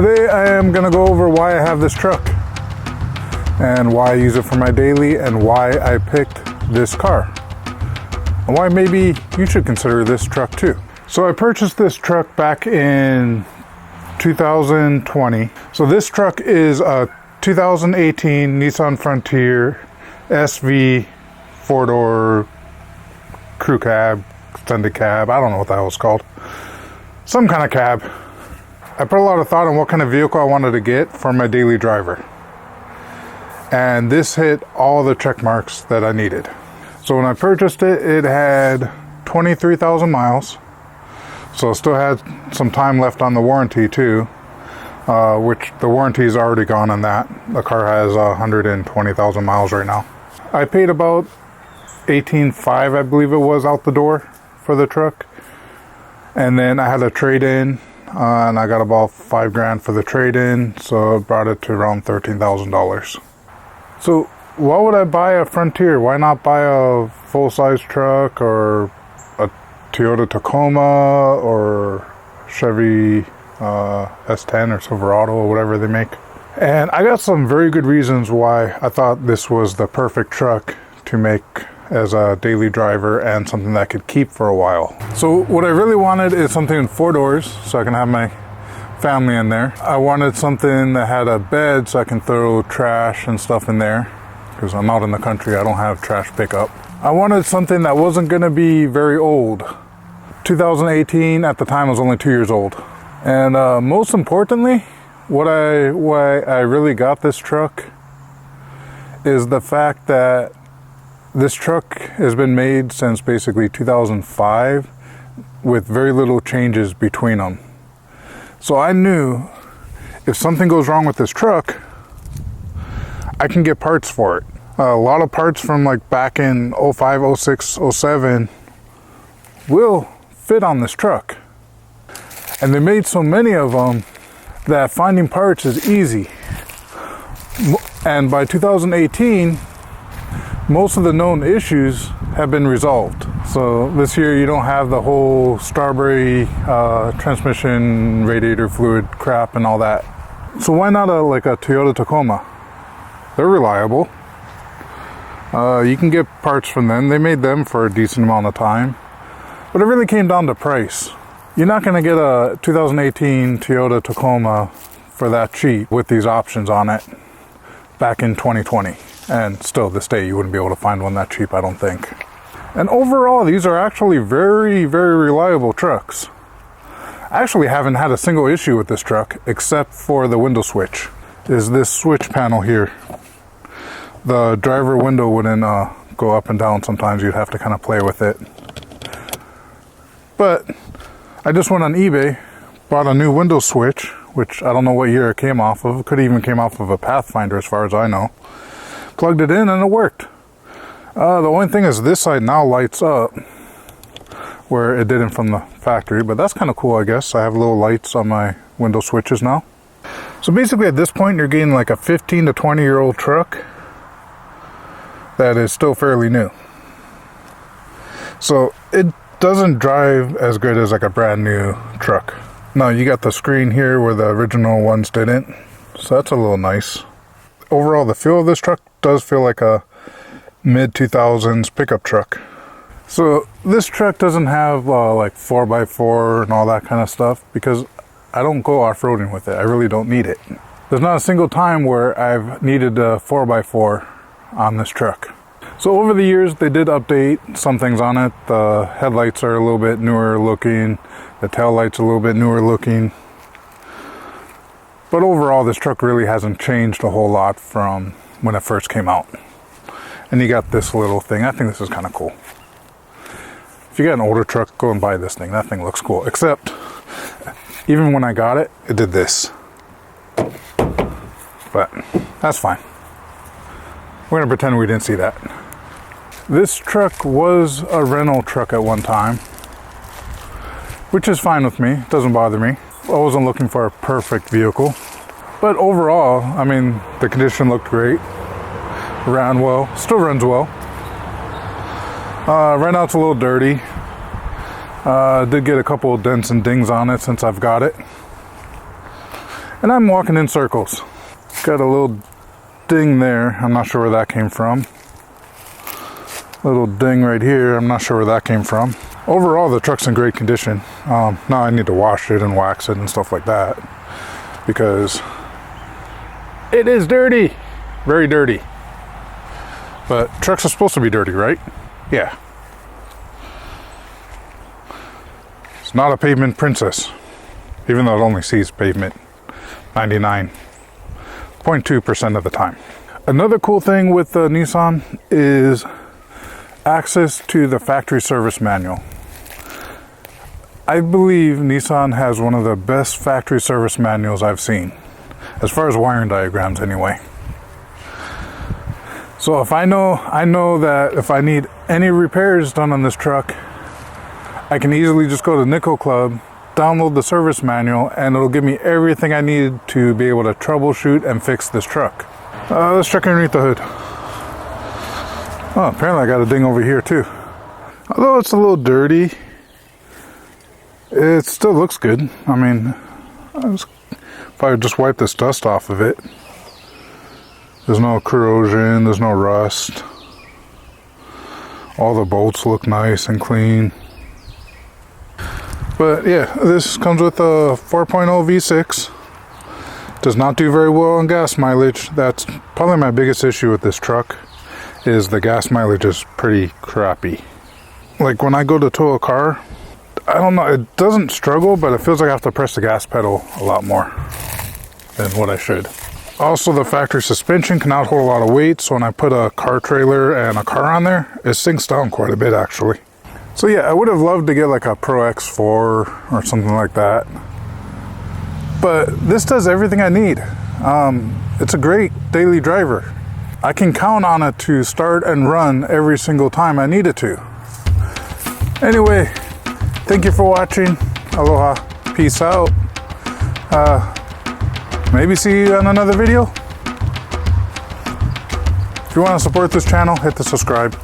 Today I am going to go over why I have this truck and why I use it for my daily and why I picked this car and why maybe you should consider this truck too. So I purchased this truck back in 2020. So this truck is a 2018 Nissan Frontier SV 4-door crew cab, extended cab, I don't know what the hell it's called. Some kind of cab. I put a lot of thought on what kind of vehicle I wanted to get for my daily driver. And this hit all the check marks that I needed. So when I purchased it, it had 23,000 miles. So it still had some time left on the warranty too, which the warranty is already gone on that. The car has 120,000 miles right now. I paid about $18,500, I believe it was, out the door for the truck. And then I had a trade-in, and I got about $5,000 for the trade-in, so it brought it to around $13,000. So why would I buy a Frontier? Why not buy a full-size truck or a Toyota Tacoma or Chevy S10 or Silverado or whatever they make? And I got some very good reasons why I thought this was the perfect truck to make as a daily driver and something that I could keep for a while. So what I really wanted is something in 4 doors so I can have my family in there. I wanted something that had a bed so I can throw trash and stuff in there because I'm out in the country, I don't have trash pickup. I wanted something that wasn't going to be very old. 2018 at the time I was only 2 years old. And most importantly, why I really got this truck is the fact that this truck has been made since basically 2005 with very little changes between them. So I knew if something goes wrong with this truck, I can get parts for it. A lot of parts from like back in 05, 06, 07 will fit on this truck. And they made so many of them that finding parts is easy. And by 2018, most of the known issues have been resolved. So this year you don't have the whole Starbury transmission radiator fluid crap and all that. So why not like a Toyota Tacoma? They're reliable. You can get parts from them. They made them for a decent amount of time. But it really came down to price. You're not going to get a 2018 Toyota Tacoma for that cheap with these options on it back in 2020. And still this day you wouldn't be able to find one that cheap, I don't think. And overall, these are actually very, very reliable trucks. I actually haven't had a single issue with this truck except for the window switch. Is this switch panel here. The driver window wouldn't go up and down sometimes. You'd have to kind of play with it. But I just went on eBay, bought a new window switch, which I don't know what year it came off of. It could even came off of a Pathfinder as far as I know. Plugged it in and it worked. The only thing is this side now lights up where it didn't from the factory, but that's kind of cool, I guess. I have little lights on my window switches now. So basically at this point you're getting like a 15 to 20 year old truck that is still fairly new. So it doesn't drive as good as like a brand new truck. Now you got the screen here where the original ones didn't, so that's a little nice. Overall, the feel of this truck does feel like a mid-2000s pickup truck. So this truck doesn't have like 4x4 and all that kind of stuff because I don't go off-roading with it. I really don't need it. There's not a single time where I've needed a 4x4 on this truck. So over the years, they did update some things on it. The headlights are a little bit newer looking. The tail lights a little bit newer looking. But overall, this truck really hasn't changed a whole lot from when it first came out. And you got this little thing. I think this is kind of cool. If you got an older truck, go and buy this thing. That thing looks cool. Except, even when I got it, it did this. But that's fine. We're going to pretend we didn't see that. This truck was a rental truck at one time, which is fine with me. It doesn't bother me. I wasn't looking for a perfect vehicle. But overall, I mean, the condition looked great. Ran well. Still runs well. Right now it's a little dirty. Did get a couple of dents and dings on it since I've got it. And I'm walking in circles. Got a little ding there. I'm not sure where that came from. Little ding right here. I'm not sure where that came from. Overall, the truck's in great condition. Now I need to wash it and wax it and stuff like that because it is dirty. Very dirty. But trucks are supposed to be dirty, right? Yeah. It's not a pavement princess, even though it only sees pavement 99.2% of the time. Another cool thing with the Nissan is access to the factory service manual. I believe Nissan has one of the best factory service manuals I've seen, as far as wiring diagrams anyway. So if I know that if I need any repairs done on this truck, I can easily just go to Nickel Club, download the service manual, and it'll give me everything I need to be able to troubleshoot and fix this truck. Let's check underneath the hood. Oh, apparently I got a ding over here too. Although it's a little dirty, it still looks good. I mean, if I just wipe this dust off of it, there's no corrosion, there's no rust. All the bolts look nice and clean. But yeah, this comes with a 4.0 V6. Does not do very well on gas mileage. That's probably my biggest issue with this truck, is the gas mileage is pretty crappy. Like when I go to tow a car, I don't know, it doesn't struggle, but it feels like I have to press the gas pedal a lot more than what I should. Also, the factory suspension cannot hold a lot of weight, so when I put a car trailer and a car on there, it sinks down quite a bit actually. So yeah, I would have loved to get like a Pro X4 or something like that. But this does everything I need. It's a great daily driver. I can count on it to start and run every single time I need it to. Anyway, thank you for watching. Aloha. Peace out. Maybe see you on another video. If you want to support this channel, hit the subscribe.